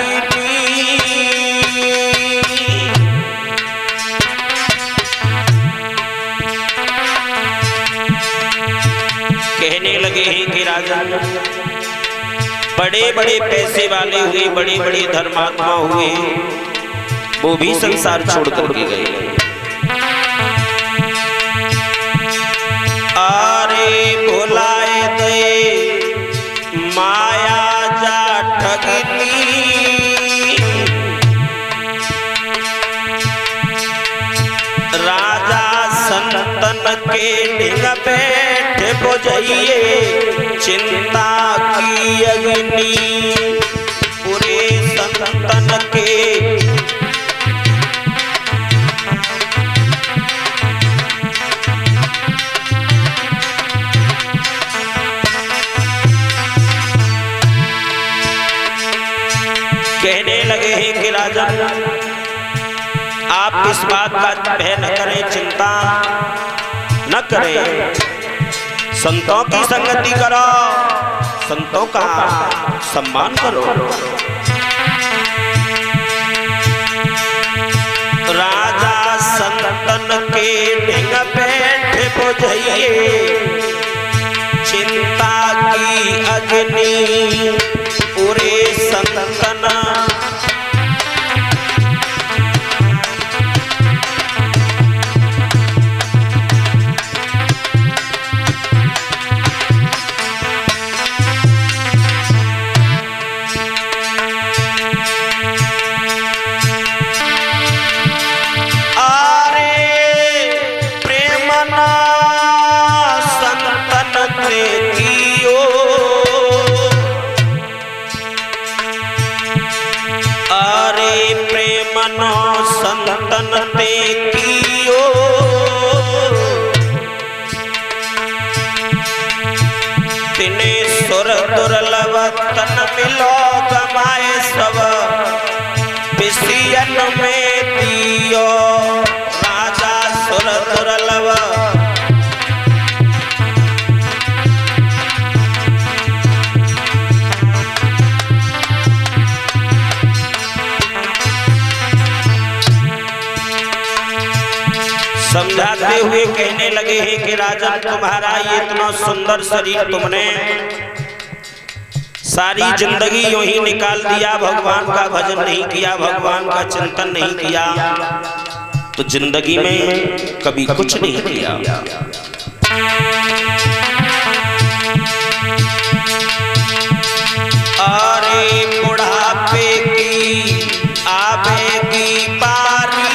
ठगिनी। कहने लगे हैं कि राजा बड़े बड़े पैसे वाले हुए, बड़े बड़े धर्मात्मा हुए, वो भी संसार छोड़ करके गए। अरे बुलाए दे माया जा ठगनी। राजा संतन के ढिंग बैठे बुझाइए चिंता की अग्नि। पूरे संतन के कहने लगे हैं कि राजा आप इस बात का भय न करें, चिंता न करें, संतों की संगति करो, संतों का सम्मान करो। राजा संतन के ढिंग बैठे बुझाइए चिंता की अग्नि। पूरे संतन संतन ते कियो। तिने सुर दुर्लभ तन मिलो गमाए सब पिसियन में दियो। राजा सुर दुर्लभ समझाते हुए कहने लगे हैं कि राजा तुम्हारा ये इतना सुंदर शरीर तुमने सारी जिंदगी यूं ही निकाल दिया, भगवान का भजन नहीं किया, भगवान का चिंतन नहीं किया, तो जिंदगी में कभी कुछ नहीं किया। अरे बुढ़ापे की आवेगी बारी,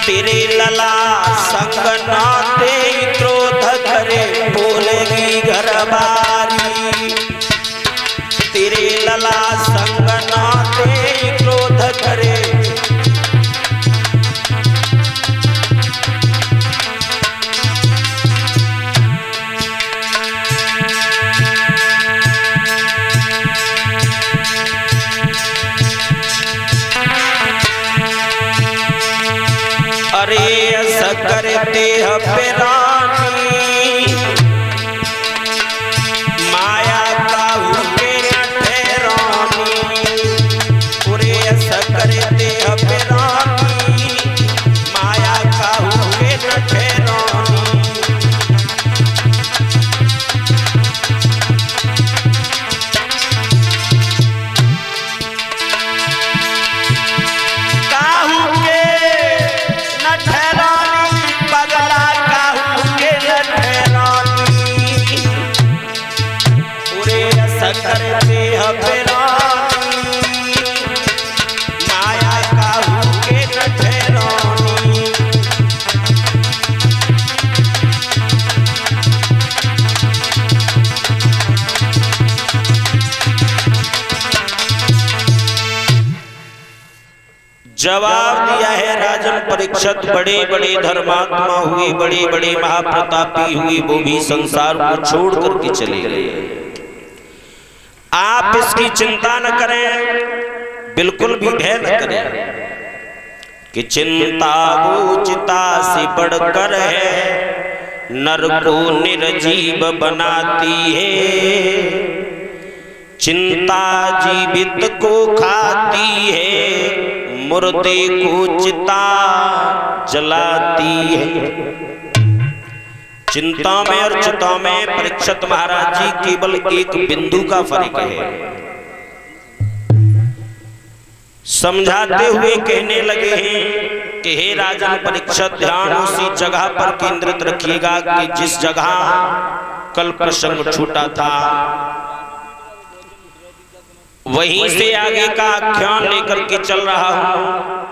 तेरे लला संग नाते क्रोध करे बोलेगी घर बारी। तेरे लला संग नाते क्रोध करे। अरे ऐसा करते रानी माया काहू के न ठहरानी। पूरे ऐसा करते रानी माया काहू के न ठहरानी। करते माया काहू के न ठहरानी। जवाब दिया है राजन परीक्षित, बड़े बड़े धर्मात्मा हुए, बड़े बड़े महाप्रतापी हुए, वो भी संसार को छोड़ करके चले गए। आप इसकी चिंता न करें, बिल्कुल भी भय न करें कि चिंता वो चिता से बढ़कर है, नर को निर्जीव बनाती है, चिंता जीवित को खाती है, मुर्दे को चिता जलाती है। चिंता में और चिता में परीक्षित महाराज जी केवल एक बिंदु का फर्क है। समझाते हुए कहने लगे हैं कि हे राजन परीक्षित, ध्यान उसी जगह पर केंद्रित रखिएगा कि जिस जगह कल प्रसंग छूटा था, वहीं से आगे का आख्यान लेकर के चल रहा हूं।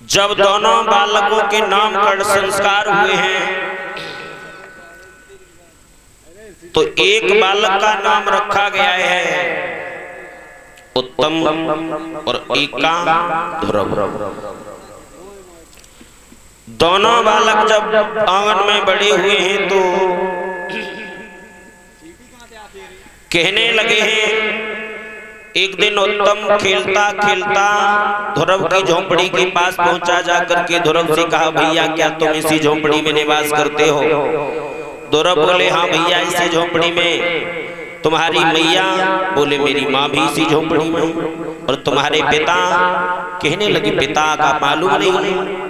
जब दोनों बालकों के नामकरण संस्कार हुए हैं तो एक बालक का नाम रखा गया है उत्तम और एक का ध्रुव। दोनों बालक जब आंगन में बड़े हुए हैं तो कहने लगे हैं। एक दिन उत्तम खेलता खेलता ध्रुव की झोंपड़ी के पास पहुंचा, जाकर के ध्रुव से कहा, भैया क्या तुम इसी झोंपड़ी में निवास करते हो? ध्रुव बोले, हाँ भैया इसी झोंपड़ी में। तुम्हारी मैया? बोले मेरी माँ भी इसी झोंपड़ी में। और तुम्हारे पिता? कहने लगे पिता का मालूम नहीं।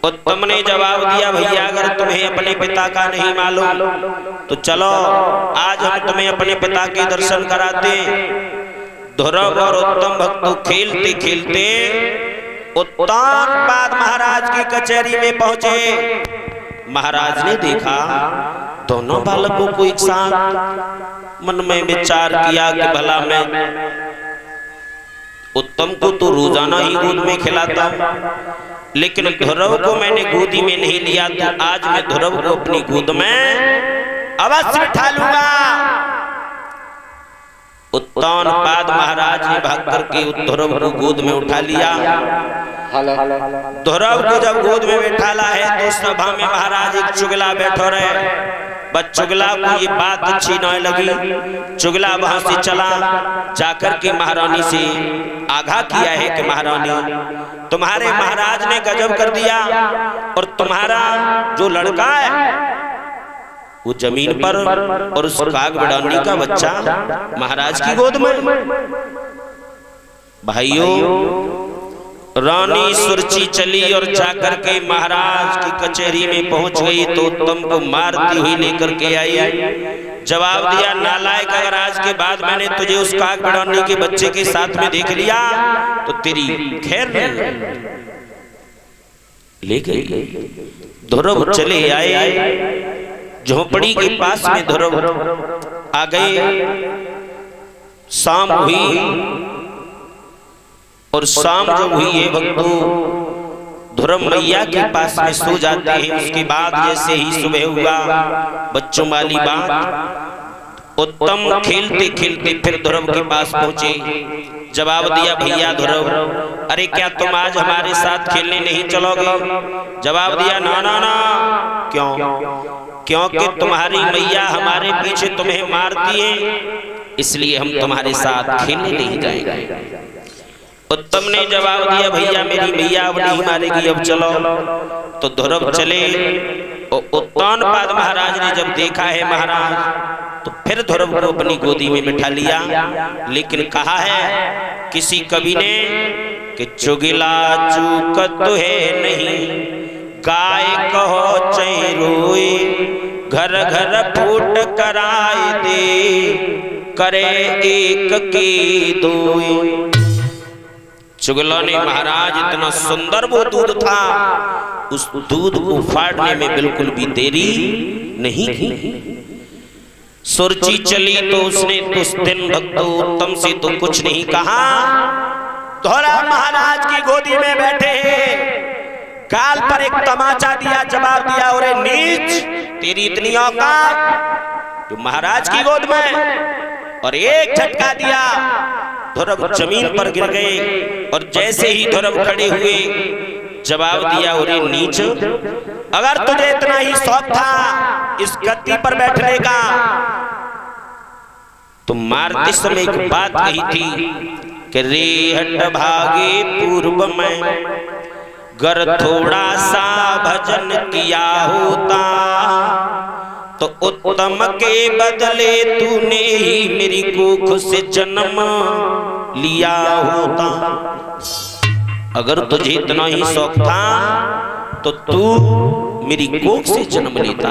उत्तम ने जवाब दिया, भैया अगर तुम्हें अपने पिता का नहीं मालूम तो चलो आज हम तुम्हें अपने पिता के दर्शन कराते। ध्रुव और उत्तम भक्त खेलते खेलते उत्तानपाद महाराज की कचहरी में पहुंचे। महाराज ने देखा दोनों बालकों को एक साथ, मन में विचार किया कि भला मैं उत्तम को तो रोजाना ही गोद में खिलाता हूं, लेकिन ध्रुव को मैंने गोदी में नहीं लिया, तो आज मैं ध्रुव को अपनी गोद में अवश्य बिठा लूंगा। उत्तानपाद महाराज ने भाग करके ध्रुव को गोद में उठा लिया। ध्रुव को जब गोद में बैठाला है तो सभा में महाराज एक चुगला बैठो रहे। बस चुगला को ये बात अच्छी न लगी। चुगला वहां से चला, जाकर के महारानी से आगाह किया है कि महारानी तुम्हारे महाराज ने गजब कर दिया और तुम्हारा जो लड़का है वो जमीन पर और उस काग बिडानी का बच्चा महाराज की गोद में। भाइयों, रानी सुरची चली और जाकर के महाराज की कचहरी में पहुंच गई तो उत्तम को मारती हुई लेकर के आई। जवाब दिया, नालायक, अगर आज के बाद मैंने तुझे उस काग बिडानी के बच्चे के साथ में देख लिया तो तेरी खैर नहीं। ले गई। ध्रुव चले आए, झोपड़ी के पास में ध्रुव आ गए। शाम हुई और शाम जब हुई है भक्तों, ध्रुव मैया के पास में सो जाते हैं। उसके बाद जैसे ही सुबह हुआ, बच्चों वाली बात, उत्तम खेलते खेलते फिर ध्रुव के पास पहुंचे। जवाब दिया, भैया ध्रुव, अरे क्या तुम आज हमारे साथ खेलने नहीं चलोगे? जवाब दिया, ना ना ना। क्यों? क्योंकि तुम्हारी मैया हमारे पीछे तुम्हें मारती है, इसलिए हम तुम्हारे साथ खेलने नहीं जाएंगे। उत्तम ने जवाब दिया, भैया मेरी मैया अब नहीं मारेगी, अब चलो। तो ध्रुव चले। उत्तानपाद महाराज ने जब देखा है महाराज, तो फिर ध्रुव को अपनी गोदी में बिठा लिया। लेकिन कहा है किसी कवि ने कि चुगला चूकत है नहीं, गाय कहो चै रोए, घर घर फूट कराए दे, करे एक की दोए। चुगला ने महाराज इतना सुंदर वो दूध था, उस दूध को फाड़ने में बिल्कुल भी देरी नहीं की। सुरची चली तो उसने उस दिन भक्तों उत्तम से तो कुछ नहीं कहा। धोला महाराज की गोदी में बैठे गाल पर एक तमाचा दिया, जवाब दिया, अरे नीच, तेरी इतनी औकात जो महाराज की गोद में, और एक झटका दिया। ध्रुव जमीन पर गिर गए और जैसे ही ध्रुव खड़े हुए जवाब दिया, अरे नीच, अगर तुझे इतना ही शौक था इस गद्दी पर बैठने का तो मारते समय एक बात कही थी कि रे हट भागे पूर्व में, गर थोड़ा सा भजन किया होता तो उत्तम के बदले तूने ही मेरी कोख से जन्म लिया होता। अगर तुझे इतना ही शौक था तो तू मेरी कोख से जन्म लेता।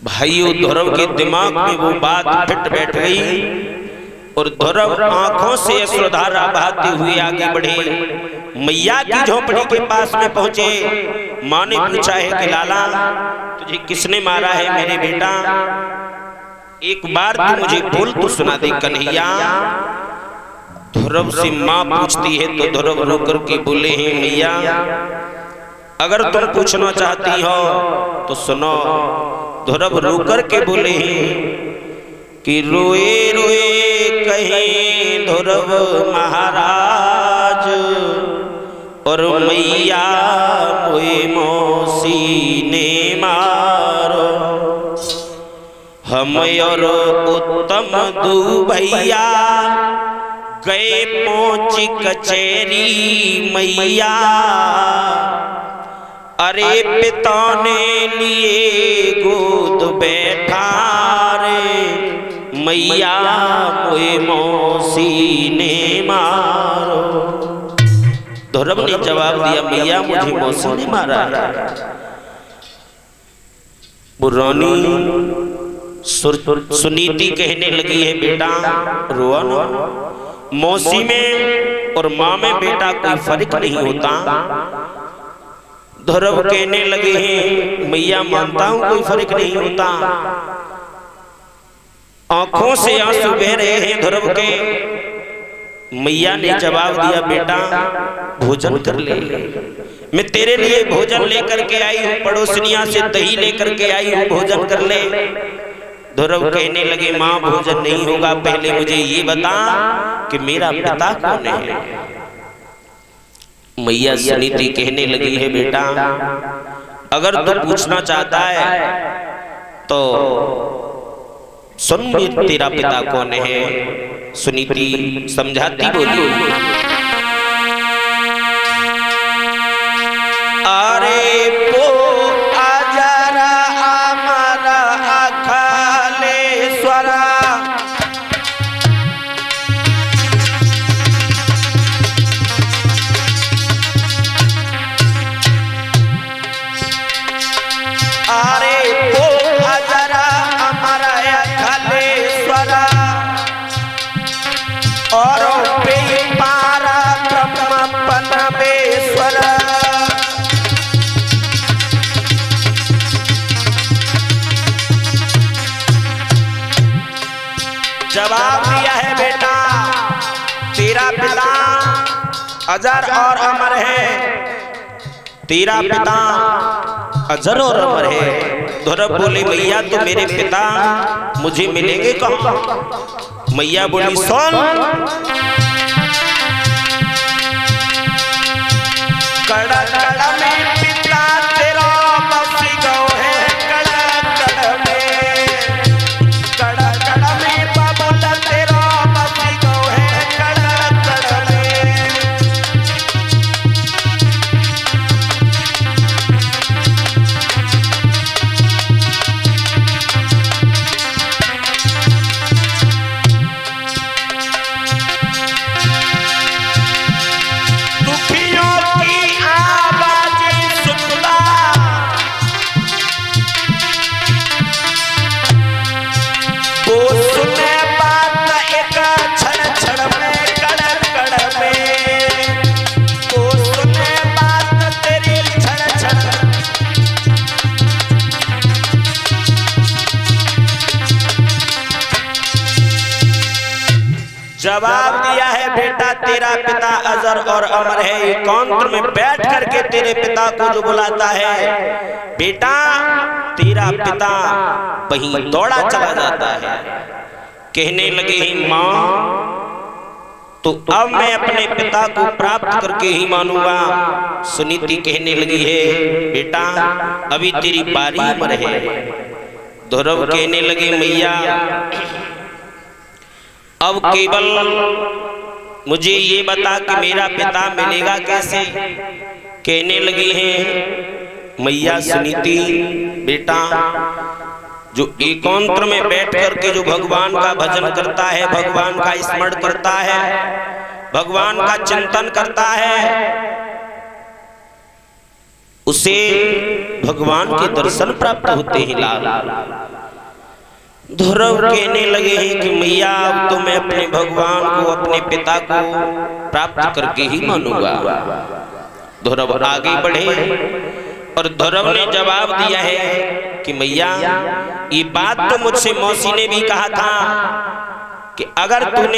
भाइयों, ध्रुव के दिमाग में वो बात फिट बैठ गई और ध्रुव आंखों से अश्रुधारा बहाते हुए आगे बढ़े। मैया की झोपड़ी के पास में पहुंचे। मां ने पूछा है कि लाला, तुझे किसने मारा है मेरे बेटा? एक बार तू मुझे बोल तो सुना दे कन्हैया। ध्रुव से मां पूछती है तो ध्रुव रो करके बोले हैं, मैया अगर तुम पूछना चाहती हो तो सुनो। ध्रुव रो करके बोले हैं कि रोए रोए कहीं ध्रुव महाराज और मैया मोए मौसी ने मारो। हम और उत्तम दू भैया गए पहुंची कचेरी मैया। अरे पिता ने लिए गोद बैठा रे मैया मोए मौसी ने मारो। ध्रुव ने जवाब दिया, मैया मुझे मौसी ने मारा। पुरानी सुनीति कहने लगी है, बेटा रोआ ना, मौसी में और माँ में बेटा कोई फर्क नहीं होता। ध्रुव कहने लगे हैं, मैया मानता हूं कोई फर्क नहीं होता। आंखों से आंसू बह रहे हैं ध्रुव के। मैया ने जवाब दिया, बेटा भोजन कर ले, मैं तेरे लिए भोजन लेकर के आई हूँ, पड़ोसनिया से दही लेकर के आई हूँ, भोजन कर ले। ध्रुव कहने लगे, माँ भोजन नहीं होगा, पहले मुझे ये बता कि मेरा पिता कौन है। मैया सुनीति कहने लगी है, बेटा अगर तू पूछना चाहता है तो सुन, तेरा पिता कौन है। सुनीति समझाती बोली, अरे वो आजरा हमारा अखिलेश्वरा, अरे वो आजरा हमारा अखिलेश्वरा और पारा ब्रह्म परमेश्वर। जवाब दिया है, बेटा तेरा पिता अजर और अमर है, तेरा पिता अजर और अमर है। ध्रुव बोले, मैया तो मेरे पिता मुझे मिलेंगे कहाँ? मैया बोली, सुन, कड़ा कड़ा में पिता तेरा बसी गो है, कड़ा कड़ा में, कड़ा कड़ा में बाबा तेरा बसी गो है, कड़ा कड़ा में। जवाब दिया है, बेटा तेरा पिता अजर और अमर है। एकांत में बैठ करके तेरे पिता को जो बुलाता है, बेटा तेरा पिता वहीं दौड़ा चला जाता है। कहने लगे, माँ तो अब मैं अपने पिता को प्राप्त करके ही मानूंगा। सुनीति कहने लगी है, बेटा अभी तेरी बारी उम्र है। ध्रुव कहने लगे, मैया अब केवल मुझे ये बता कि मेरा पिता मिलेगा कैसे। कहने लगी हैं मैया सुनीति बेटा, जो एकांत में बैठ करके जो भगवान का भजन करता है, भगवान का स्मरण करता है, भगवान का चिंतन करता है, उसे भगवान के दर्शन प्राप्त होते हैं लाल। ध्रुव कहने लगे हैं कि मैया अब तो मैं अपने भगवान को, अपने पिता को प्राप्त करके ही मानूंगा। ध्रुव आगे बढ़े और ध्रुव ने जवाब दिया है कि मैया ये बात तो मुझसे मौसी ने भी कहा था कि अगर तूने